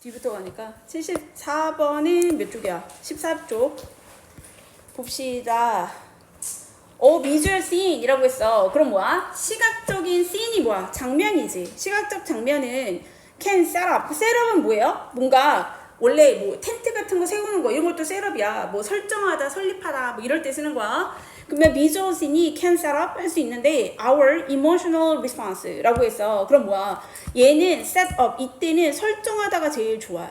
뒤부터 가니까 74번은 몇 쪽이야? 14쪽 봅시다. visual scene이라고 했어. 그럼 뭐야? 시각적인 scene이 뭐야? 장면이지. 시각적 장면은 can set up. 셋업은 뭐예요? 뭔가 원래 뭐 텐트 같은 거 세우는 거 이런 것도 셋업이야. 뭐 설정하다, 설립하다 뭐 이럴 때 쓰는 거야. 그러면 visual scene이 can set up 할 수 있는데 our emotional response라고 해서 그럼 뭐야? 얘는 set up 이때는 설정하다가 제일 좋아요.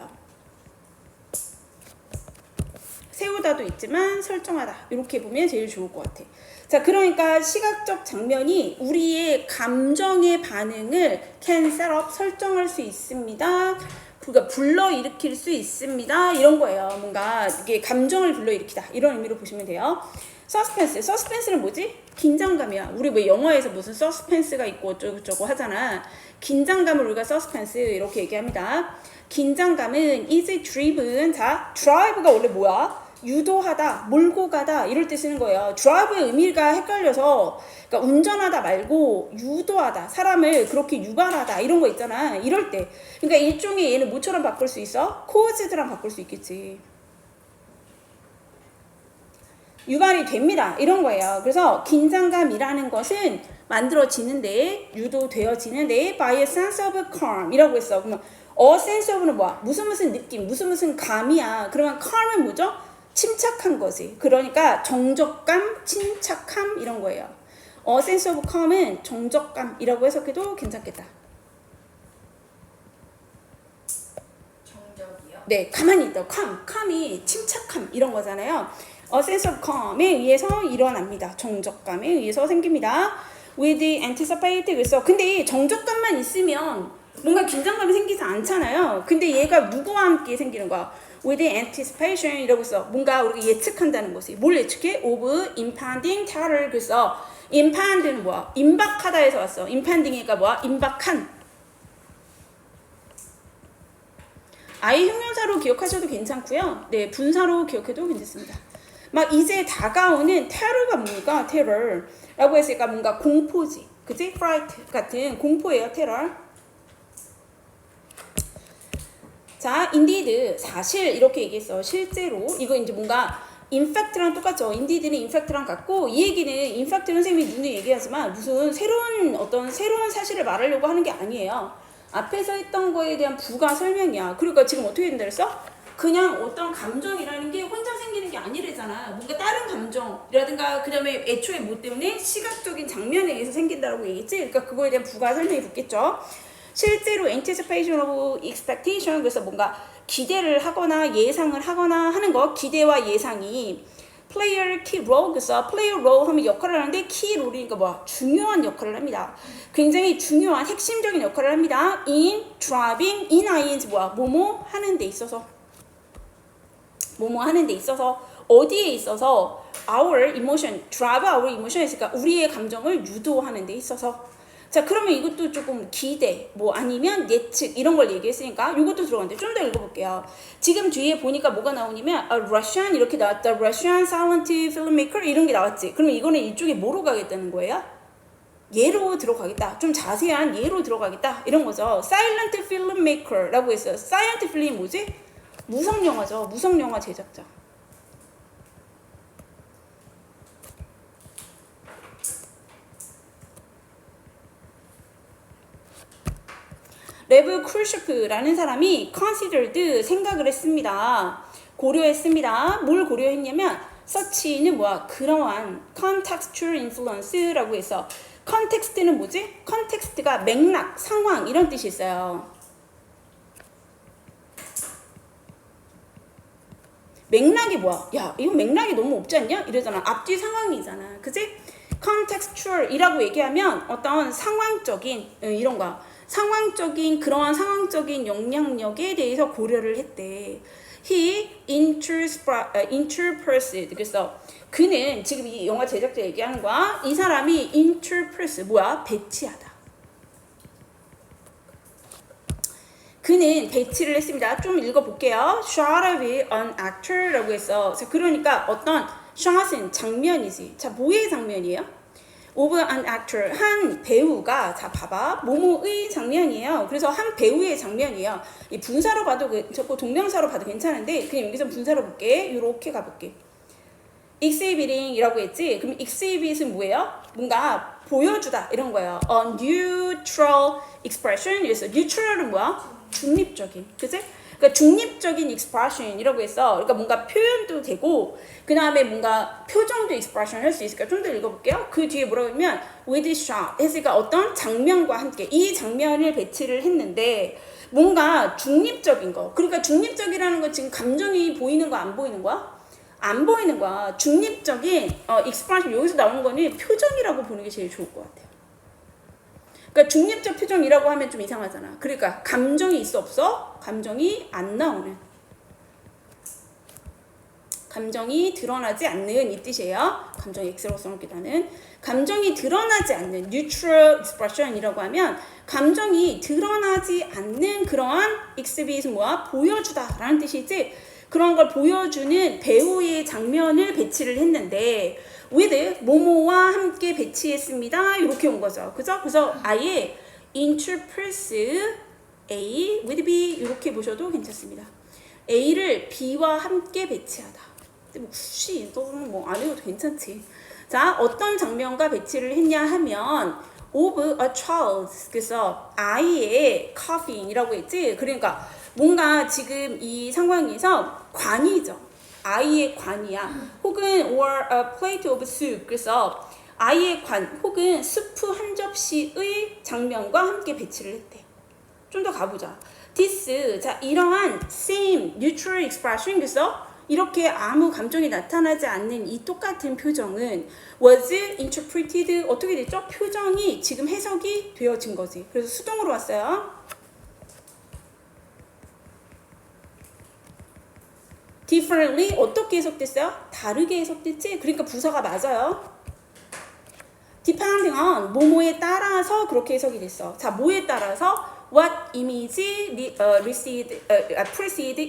세우다도 있지만 설정하다 이렇게 보면 제일 좋을 것 같아. 자, 그러니까 시각적 장면이 우리의 감정의 반응을 can set up 설정할 수 있습니다. 그러니까 불러일으킬 수 있습니다. 이런 거예요. 뭔가 이게 감정을 불러일으키다 이런 의미로 보시면 돼요. 서스펜스. 서스펜스는 뭐지? 긴장감이야. 우리 왜 영화에서 무슨 서스펜스가 있고 어쩌고저쩌고 하잖아. 긴장감을 우리가 서스펜스 이렇게 얘기합니다. 긴장감은 is driven. 자, drive가 원래 뭐야? 유도하다, 몰고 가다 이럴 때 쓰는 거예요. drive의 의미가 헷갈려서 그러니까 운전하다 말고 유도하다, 사람을 그렇게 유발하다 이런 거 있잖아. 이럴 때 그러니까 일종의 얘는 뭐처럼 바꿀 수 있어? caused랑 바꿀 수 있겠지. 유발이 됩니다. 이런 거예요. 그래서 긴장감이라는 것은 만들어지는데, 유도되어지는데 by a sense of calm 이라고 했어. 그러면 a sense of는 뭐야? 무슨 느낌, 무슨 감이야. 그러면 calm은 뭐죠? 침착한 거지. 그러니까 정적감, 침착함 이런 거예요. a sense of calm은 정적감이라고 해석해도 괜찮겠다. 정적이요? 네, 가만히 있다. calm이 침착함 이런 거잖아요. A sense of calm에 의해서 일어납니다. 정적감에 의해서 생깁니다. With anticipate 그래서 근데 정적감만 있으면 뭔가 긴장감이 생기지 않잖아요. 근데 얘가 누구와 함께 생기는 거야? With anticipation 이라고 해서 뭔가 우리가 예측한다는 것이 뭘 예측해? Of impending terror 그래서 impend는 뭐야? 임박하다에서 왔어. impending이니까 뭐야? 임박한. 아예 형용사로 기억하셔도 괜찮고요. 네, 분사로 기억해도 괜찮습니다. 막 이제 다가오는 테러가 뭡니까? 테러라고 했으니까 뭔가 공포지. 그치? fright 같은 공포예요. 테러. 자, indeed 사실 이렇게 얘기했어. 실제로 이거 이제 뭔가 in fact랑 똑같죠. indeed는 in fact랑 같고 이 얘기는 in fact 선생님이 눈에 얘기하지만 무슨 새로운 사실을 말하려고 하는 게 아니에요. 앞에서 했던 거에 대한 부가 설명이야. 그러니까 지금 어떻게 된다 그랬어? 그냥 어떤 감정이라는 게 혼자 생기는 게 아니래잖아. 뭔가 다른 감정이라든가 그 다음에 애초에 뭐 때문에 시각적인 장면에 의해서 생긴다라고 얘기했지. 그러니까 그거에 대한 부가 설명이 붙겠죠. 실제로 anticipation of expectation 그래서 뭔가 기대를 하거나 예상을 하거나 하는 거 기대와 예상이 player key role 그래서 player role 하면 역할을 하는데 key role이니까 뭐야? 중요한 역할을 합니다. 굉장히 중요한 핵심적인 역할을 합니다. in driving in ing 뭐야? 뭐뭐 하는 데 있어서 어디에 있어서 our emotion drive our emotion 있으니까 우리의 감정을 유도하는 데 있어서 자, 그러면 이것도 조금 기대, 뭐 아니면 예측 이런 걸 얘기했으니까 이것도 들어가는데 좀 더 읽어볼게요. 지금 뒤에 보니까 뭐가 나오냐면 a Russian 이렇게 나왔다. Russian silent filmmaker 이런 게 나왔지. 그러면 이거는 이쪽에 뭐로 가겠다는 거예요? 예로 들어가겠다. 좀 자세한 예로 들어가겠다. 이런 거죠. silent filmmaker라고 했어요. silent film이 뭐지? 무성영화죠. 무성영화 제작자. 레브 크루셰프라는 사람이 considered 생각을 했습니다. 고려했습니다. 뭘 고려했냐면 such는 뭐야? 그러한 contextual influence라고 해서 context는 뭐지? context가 맥락, 상황 이런 뜻이 있어요. 맥락이 뭐야? 야, 이거 맥락이 너무 없지 않냐? 이러잖아. 앞뒤 상황이잖아. 그치? contextual이라고 얘기하면 어떤 상황적인 이런 거야. 그러한 상황적인 영향력에 대해서 고려를 했대. He interprets. 그래서 그는 지금 이 영화 제작자 얘기하는 거야. 이 사람이 interprets 뭐야? 배치하다. 그는 배치를 했습니다. 좀 읽어볼게요. Shot of an actor라고 해서 자 그러니까 어떤 shot은 장면이지. 자 뭐의 장면이에요? of an actor, 한 배우가, 자 봐봐, 뭐뭐의 장면이에요. 그래서 한 배우의 장면이에요. 이 분사로 봐도 자꾸 동명사로 봐도 괜찮은데 그냥 여기서 분사로 볼게. 요렇게 가볼게. exhibiting이라고 했지. 그럼 exhibit은 뭐예요? 뭔가 보여주다 이런 거예요. A neutral expression. 그래서 neutral은 뭐야? 중립적인, 그치? 그러니까 중립적인 expression이라고 했어. 그러니까 뭔가 표현도 되고 그 다음에 뭔가 표정도 expression 할 수 있을까? 좀 더 읽어볼게요. 그 뒤에 뭐라고 하면 with shot 했으니까 어떤 장면과 함께 이 장면을 배치를 했는데 뭔가 중립적인 거. 그러니까 중립적이라는 건 지금 감정이 보이는 거 안 보이는 거야? 안 보이는 거야. 중립적인 expression 여기서 나오는 거는 표정이라고 보는 게 제일 좋을 것 같아요. 그러니까 중립적 표정이라고 하면 좀 이상하잖아. 그러니까 감정이 있어 없어? 감정이 안 나오는, 감정이 드러나지 않는 이 뜻이에요. 감정이 X로 써놓기보다는 감정이 드러나지 않는 neutral expression이라고 하면 감정이 드러나지 않는 그러한 exhibit은 뭐야? 보여주다 라는 뜻이지. 그런 걸 보여주는 배우의 장면을 배치를 했는데 with 뭐뭐와 함께 배치했습니다. 이렇게 온 거죠. 그죠? 그래서 아예 interpose A with B 이렇게 보셔도 괜찮습니다. A를 B와 함께 배치하다. 근데 뭐 굳이 너는 뭐 안 해도 괜찮지. 자, 어떤 장면과 배치를 했냐 하면 of a child, 그래서 아이의 coughing이라고 했지. 그러니까 뭔가 지금 이 상황에서 관이죠. 아이의 관이야. 혹은 or a plate of soup. 그래서 아이의 관 혹은 스프 한 접시의 장면과 함께 배치를 했대. 좀 더 가보자. This, 자 이러한 same neutral expression, 그래서 이렇게 아무 감정이 나타나지 않는 이 똑같은 표정은 was interpreted, 어떻게 됐죠? 표정이 지금 해석이 되어진 거지. 그래서 수동으로 왔어요. differently, 어떻게 해석됐어요? 다르게 해석됐지? 그러니까 부사가 맞아요. depending on, 뭐뭐에 따라서 그렇게 해석이 됐어. 자, 뭐에 따라서? what image precede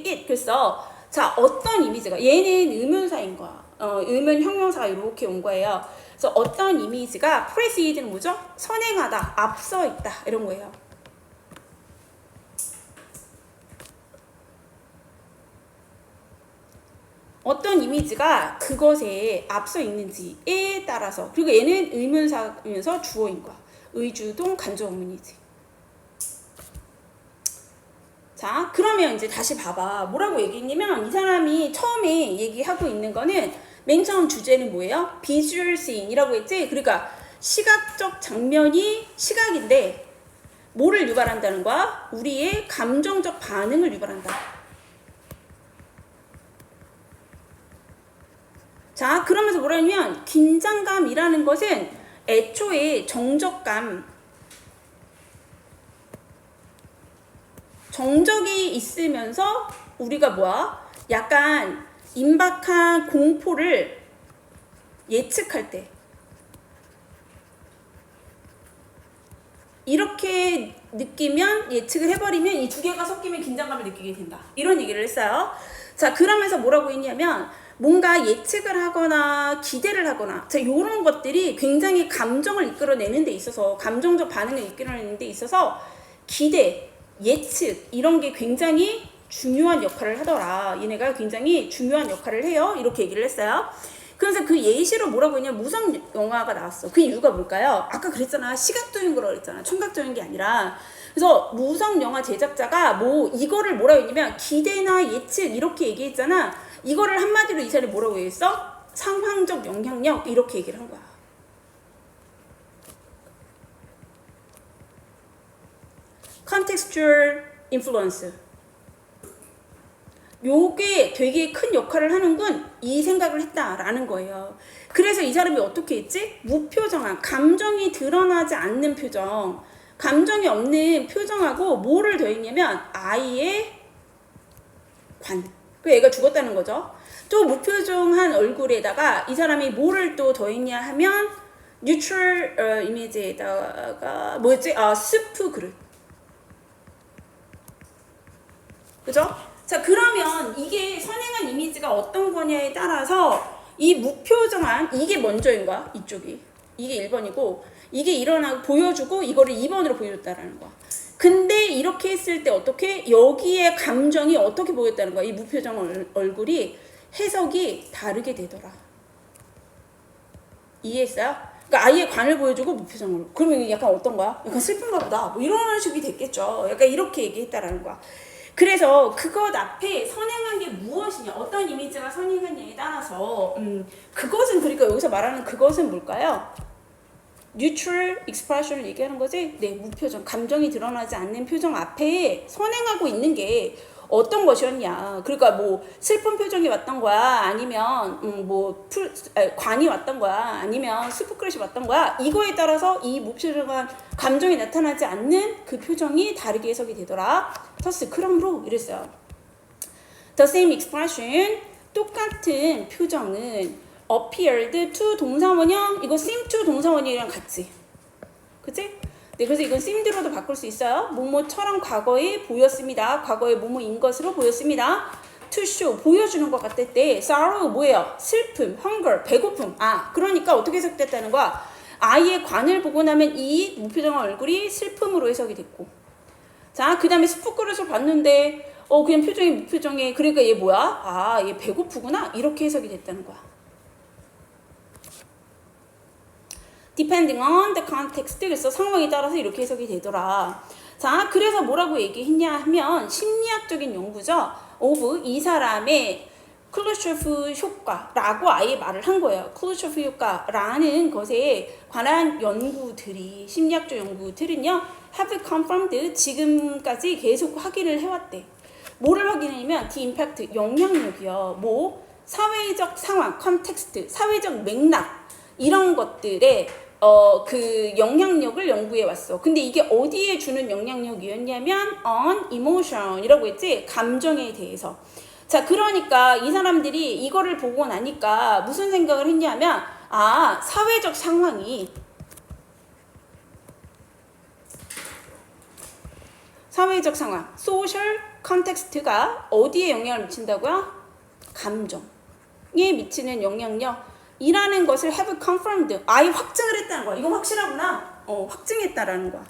it. 그래서 자, 어떤 이미지가, 얘는 의문사인 거야. 의문 형용사가 이렇게 온 거예요. 그래서 어떤 이미지가 precede는 뭐죠? 선행하다, 앞서 있다 이런 거예요. 어떤 이미지가 그것에 앞서 있는지에 따라서. 그리고 얘는 의문사면서 주어인 거야. 의주동 간접문이지. 자, 그러면 이제 다시 봐봐. 뭐라고 얘기했냐면 이 사람이 처음에 얘기하고 있는 거는 맨 처음 주제는 뭐예요? visual scene이라고 했지? 그러니까 시각적 장면이 시각인데 뭐를 유발한다는 거야? 우리의 감정적 반응을 유발한다. 자, 그러면서 뭐라 하냐면 긴장감이라는 것은 애초에 정적이 있으면서 우리가 뭐야? 약간 임박한 공포를 예측할 때 이렇게 느끼면, 예측을 해버리면 이 두 개가 섞이면 긴장감을 느끼게 된다. 이런 얘기를 했어요. 자, 그러면서 뭐라고 했냐면 뭔가 예측을 하거나 기대를 하거나, 자, 요런 것들이 굉장히 감정을 이끌어내는 데 있어서, 감정적 반응을 이끌어내는 데 있어서 기대, 예측 이런 게 굉장히 중요한 역할을 하더라. 얘네가 굉장히 중요한 역할을 해요. 이렇게 얘기를 했어요. 그래서 그 예시로 뭐라고 했냐면 무성 영화가 나왔어. 그 이유가 뭘까요? 아까 그랬잖아. 시각적인 거라고 그랬잖아. 청각적인 게 아니라. 그래서 무성 영화 제작자가 뭐 이거를 뭐라고 했냐면 기대나 예측 이렇게 얘기했잖아. 이거를 한마디로 이 사람이 뭐라고 했어? 상황적 영향력 이렇게 얘기를 한 거야. contextual influence. 요게 되게 큰 역할을 하는군, 이 생각을 했다라는 거예요. 그래서 이 사람이 어떻게 했지? 무표정한, 감정이 드러나지 않는 표정, 감정이 없는 표정하고 뭐를 더했냐면 아이의 관. 그 애가 죽었다는 거죠. 또 무표정한 얼굴에다가 이 사람이 뭐를 또 더했냐 하면 neutral 이미지에다가 뭐였지? 스프 그릇. 그죠? 자, 그러면 이게 선행한 이미지가 어떤 거냐에 따라서 이 무표정한, 이게 먼저인 거야, 이쪽이. 이게 1번이고 이게 일어나고 보여주고 이거를 2번으로 보여줬다라는 거야. 근데 이렇게 했을 때 어떻게 여기에 감정이 어떻게 보였다는 거야. 이 무표정 얼굴이 해석이 다르게 되더라. 이해했어요? 그러니까 아이의 관을 보여주고 무표정으로. 그러면 약간 어떤 거야? 약간 슬픈가 보다. 뭐 이런 식이 됐겠죠. 약간 이렇게 얘기했다라는 거야. 그래서 그것 앞에 선행한 게 무엇이냐, 어떤 이미지가 선행했냐에 따라서 그것은 그러니까 여기서 말하는 그것은 뭘까요? neutral expression을 얘기하는 거지? 네, 무표정, 감정이 드러나지 않는 표정 앞에 선행하고 있는 게 어떤 것이었냐. 그러니까 뭐 슬픈 표정이 왔던 거야, 아니면 관이 왔던 거야, 아니면 스프크렛이 왔던 거야. 이거에 따라서 이 무표정한 감정이 나타나지 않는 그 표정이 다르게 해석이 되더라. thus 그러므로 이랬어요. The same expression, 똑같은 표정은 appeared to 동사원형, 이거 seem to 동사원이랑 같지. 그치? 네, 그래서 이건 seemed로도 바꿀 수 있어요. 뭐뭐처럼 과거에 보였습니다. 과거에 뭐뭐인 것으로 보였습니다. to show, 보여주는 것 같을 때 sorrow 뭐예요? 슬픔, hunger, 배고픔. 아, 그러니까 어떻게 해석됐다는 거야? 아이의 관을 보고 나면 이 무표정한 얼굴이 슬픔으로 해석이 됐고, 자, 그 다음에 스프그릇을 봤는데 그냥 표정이 무표정해. 그러니까 얘 뭐야? 아, 얘 배고프구나. 이렇게 해석이 됐다는 거야. depending on the context. 그래서 상황에 따라서 이렇게 해석이 되더라. 자, 그래서 뭐라고 얘기했냐 하면 심리학적인 연구죠. of 이 사람의 클루쇼프 효과라고 아예 말을 한 거예요. 클루쇼프 효과라는 것에 관한 연구들이, 심리학적 연구들은요, have confirmed, 지금까지 계속 확인을 해왔대. 뭐를 확인하냐면 the impact, 영향력이요. 뭐 사회적 상황, context, 사회적 맥락, 이런 것들에 그 영향력을 연구해 왔어. 근데 이게 어디에 주는 영향력이었냐면 on emotion이라고 했지? 감정에 대해서. 자, 그러니까 이 사람들이 이거를 보고 나니까 무슨 생각을 했냐면, 아, 사회적 상황이, 사회적 상황, social context가 어디에 영향을 미친다고요? 감정에 미치는 영향력 이라는 것을 have confirmed, 아예 확증을 했다는 거야. 이건 확실하구나. 확증했다라는 거야.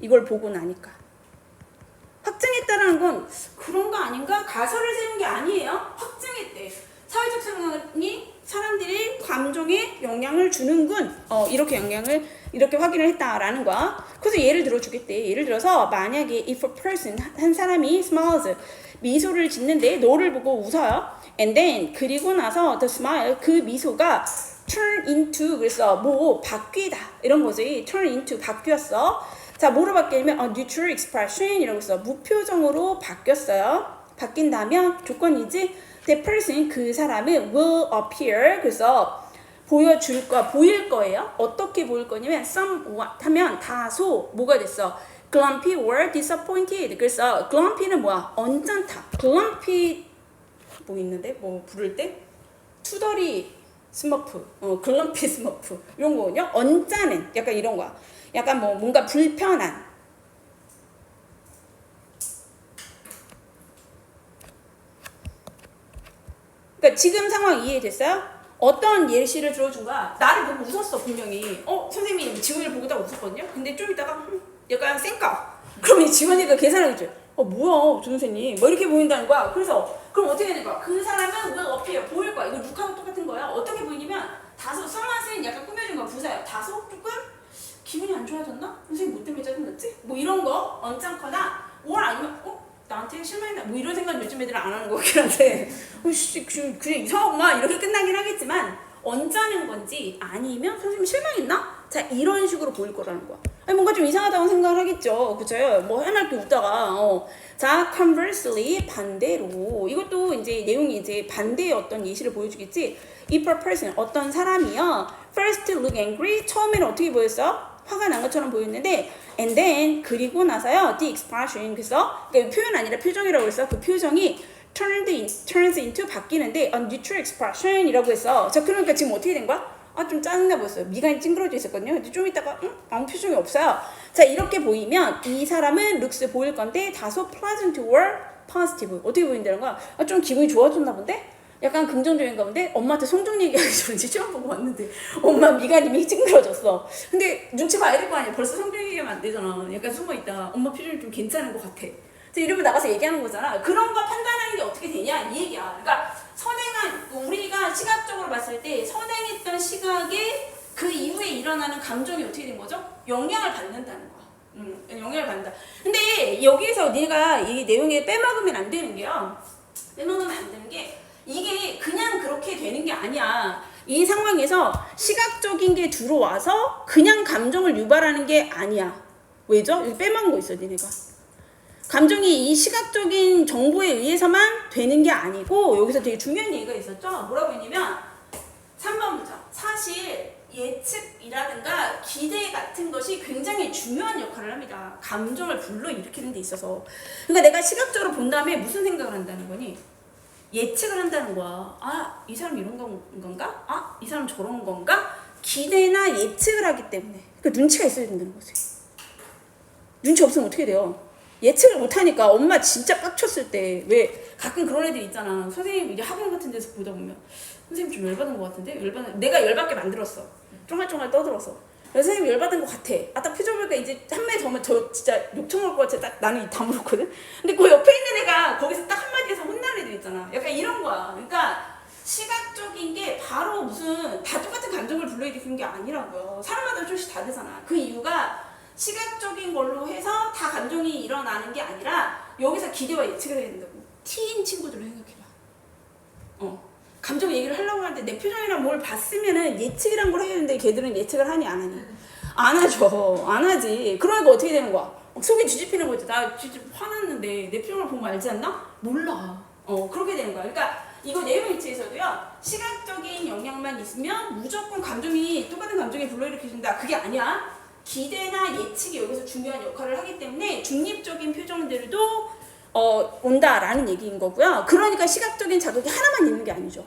이걸 보고 나니까. 확증했다라는 건 그런 거 아닌가? 가설을 세운 게 아니에요. 확증했대. 사회적 상황이 사람들이 감정에 영향을 주는군. 이렇게 확인을 했다라는 거야. 그래서 예를 들어 주겠대. 예를 들어서 만약에 if a person, 한 사람이 smiles, 미소를 짓는데 너를 보고 웃어요. And then 그리고 나서 the smile, 그 미소가 turn into, 그래서 뭐 바뀌다 이런 거지. turn into, 바뀌었어. 자, 뭐로 바뀌냐면 neutral expression 이라고 해서 무표정으로 바뀌었어요. 바뀐다면 조건이지. The person, 그 사람은 will appear, 그래서 보일 거예요. 어떻게 보일 거냐면 somewhat 하면 다소 뭐가 됐어? Grumpy or disappointed. 그래서 grumpy는 뭐야? 언짢다. grumpy 뭐 있는데? 뭐 부를 때? 투덜이 스머프, grumpy 스머프 이런 거거든요. 언짢은, 약간 이런 거야. 약간 뭐 뭔가 불편한. 그러니까 지금 상황 이해됐어요? 어떤 예시를 들어준 거야? 나를 보고 웃었어 분명히. 선생님이 지원이를 보고 딱 웃었거든요. 근데 좀 이따가 약간 쌩까. 그러면 지원이가 계산하겠죠. 뭐야 조 선생님 뭐 이렇게 보인다는 거야. 그래서 그럼 어떻게 되는 거야? 그 사람은 will appear, 보일 거야. 이거 룩하고 똑같은 거야. 어떻게 보이냐면 다소, 썸맛은 약간 꾸며준 거야. 부사야. 다소 조금 기분이 안 좋아졌나? 선생님 뭐 때문에 짜증났지? 뭐 이런 거 언짢거나 or 아니면 나한테 실망했나? 뭐 이런 생각 요즘 애들은 안 하는 거 같긴 한데 그냥 이상하구만 이렇게 끝나긴 하겠지만 언짢은 건지 아니면 선생님 실망했나? 자, 이런 식으로 보일 거라는 거야. 아니, 뭔가 좀 이상하다고 생각을 하겠죠. 그쵸? 뭐 해맑게 웃다가 자, conversely, 반대로 이것도 이제 내용이 이제 반대의 어떤 예시를 보여주겠지. If a person, 어떤 사람이요 first look angry, 처음에는 어떻게 보였어? 화가 난 것처럼 보였는데 and then 그리고 나서요 the expression, 그래서 그러니까 표현 아니라 표정이라고 해서 그 표정이 turns into 바뀌는데 a neutral expression 이라고 해서. 자, 그러니까 지금 어떻게 된 거야? 좀 짜증나 보였어요. 미간이 찡그러져 있었거든요. 근데 좀 이따가 아무 표정이 없어요. 자, 이렇게 보이면 이 사람은 looks 보일 건데 다소 pleasant or positive, 어떻게 보인다는 거야? 좀 기분이 좋아졌나 본데? 약간 긍정적인 가운데 엄마한테 성적 얘기하기 전에 시험 보고 왔는데 엄마 미간이 찡그러졌어. 근데 눈치 봐야 될 거 아니야. 벌써 성적 얘기하면 안 되잖아. 약간 숨어있다. 엄마 표정이 좀 괜찮은 것 같아. 그래서 이러면 나가서 얘기하는 거잖아. 그런 거 판단하는 게 어떻게 되냐 이 얘기야. 그러니까 선행한 우리가 시각적으로 봤을 때 선행했던 시각에 그 이후에 일어나는 감정이 어떻게 된 거죠? 영향을 받는다는 거야. 영향을 받는다. 근데 여기서 네가 이 내용에 빼먹으면 안 되는 게요. 빼먹으면 안 되는 게 이게 그냥 그렇게 되는 게 아니야. 이 상황에서 시각적인 게 들어와서 그냥 감정을 유발하는 게 아니야. 왜죠? 여기 빼먹은 거 있어, 니네가. 감정이 이 시각적인 정보에 의해서만 되는 게 아니고 여기서 되게 중요한 얘기가 있었죠. 뭐라고 했냐면 3번 문장. 사실 예측이라든가 기대 같은 것이 굉장히 중요한 역할을 합니다. 감정을 불러일으키는 데 있어서. 그러니까 내가 시각적으로 본 다음에 무슨 생각을 한다는 거니? 예측을 한다는 거야. 아, 이 사람 이런 건가? 아, 이 사람 저런 건가? 기대나 예측을 하기 때문에. 그러니까 눈치가 있어야 된다는 거지. 눈치 없으면 어떻게 돼요? 예측을 못하니까 엄마 진짜 빡쳤을 때 왜 가끔 그런 애들 있잖아. 선생님 이제 학원 같은 데서 보다 보면 선생님 좀 열받은 것 같은데? 내가 열받게 만들었어. 쫑알쫑알 떠들어서. 선생님 열받은 것 같아. 아, 딱 표정 보니까 이제 한 마디 더 하면 저 진짜 욕처먹을 것 같아. 딱 나는 이 다물었거든? 근데 그 옆에 있는 애가 거기서 딱 한마디에서 혼나는 애들 있잖아. 약간 이런 거야. 그러니까 시각적인 게 바로 무슨 다 똑같은 감정을 불러일으키는 게 아니라고요. 사람마다 조금씩 다르잖아. 그 이유가 시각적인 걸로 해서 다 감정이 일어나는 게 아니라 여기서 기대와 예측을 해야 된다고. T인 친구들을 생각해봐. 감정 얘기를 하려고 하는데 내 표정이랑 뭘 봤으면은 예측이란 걸 해야 되는데 걔들은 예측을 하니 안 하니? 안 하죠. 안 하지. 그러니까 어떻게 되는 거야? 속이 뒤집히는 거지. 나 진짜 화났는데 내 표정을 보면 알지 않나? 몰라. 그렇게 되는 거야. 그러니까 이거 내용 일치에서도요. 시각적인 영향만 있으면 무조건 감정이 똑같은 감정이 불러일으켜준다. 그게 아니야. 기대나 예측이 여기서 중요한 역할을 하기 때문에 중립적인 표정들도 온다라는 얘기인 거고요. 그러니까 시각적인 자극이 하나만 있는 게 아니죠.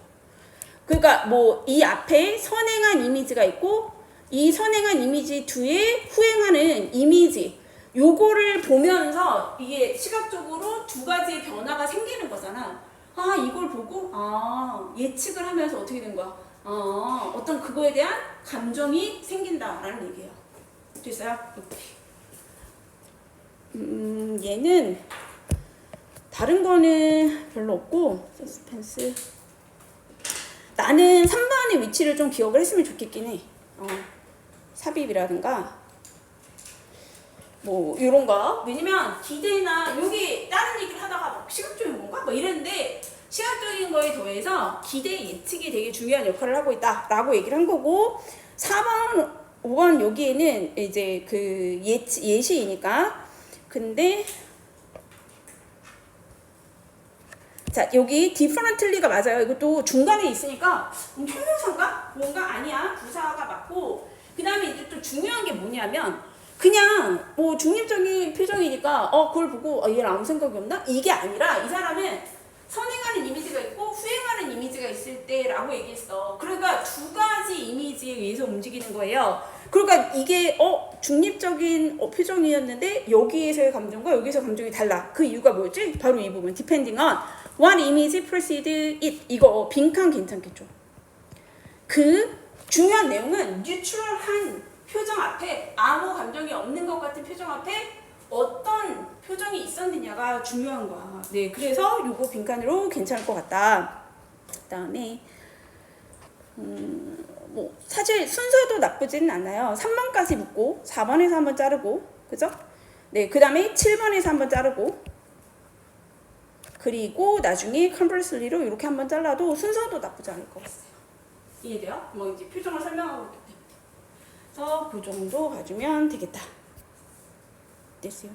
그러니까 뭐 이 앞에 선행한 이미지가 있고 이 선행한 이미지 뒤에 후행하는 이미지 요거를 보면서 이게 시각적으로 두 가지의 변화가 생기는 거잖아. 아, 이걸 보고 예측을 하면서 어떻게 된 거야? 어떤 그거에 대한 감정이 생긴다라는 얘기예요. 됐어요? 얘는 다른 거는 별로 없고 서스펜스. 나는 3번의 위치를 좀 기억을 했으면 좋겠긴 해. 삽입이라든가 뭐 이런 거. 왜냐면 기대나 여기 다른 얘기를 하다가 막 시각적인 건가? 뭐 이랬는데 시각적인 거에 더해서 기대 예측이 되게 중요한 역할을 하고 있다라고 얘기를 한 거고 4번 5번 여기에는 이제 그 예시이니까. 근데 자, 여기 differently가 맞아요. 이것도 중간에 있으니까 형용사인가? 뭔가 아니야. 부사가 맞고. 그 다음에 이제 또 중요한 게 뭐냐면 그냥 뭐 중립적인 표정이니까 그걸 보고 얘는 아무 생각이 없나? 이게 아니라 이 사람은 선행하는 이미지가 있고 후행하는 이미지가 있을 때라고 얘기했어. 그러니까 두 가지 이미지에 의해서 움직이는 거예요. 그러니까 이게 중립적인 표정이었는데 여기에서의 감정과 여기서 감정이 달라. 그 이유가 뭐였지? 바로 이 부분. Depending on what image preceded it. 이거 빈칸 괜찮겠죠? 그 중요한 내용은 뉴트럴한 표정 앞에 아무 감정이 없는 것 같은 표정 앞에 어떤 표정이 있었느냐가 중요한 거야. 네, 그래서 요거 빈칸으로 괜찮을 것 같다. 그 다음에 뭐 사실 순서도 나쁘지는 않아요. 3번까지 묶고 4번에서 한번 자르고, 그죠? 네, 그 다음에 7번에서 한번 자르고, 그리고 나중에 컨버스리로 이렇게 한번 잘라도 순서도 나쁘지 않을 것 같아요. 이해돼요? 뭐 이제 표정을 설명하고 있기 때문에. 그래서 그 정도 봐주면 되겠다. 됐어요.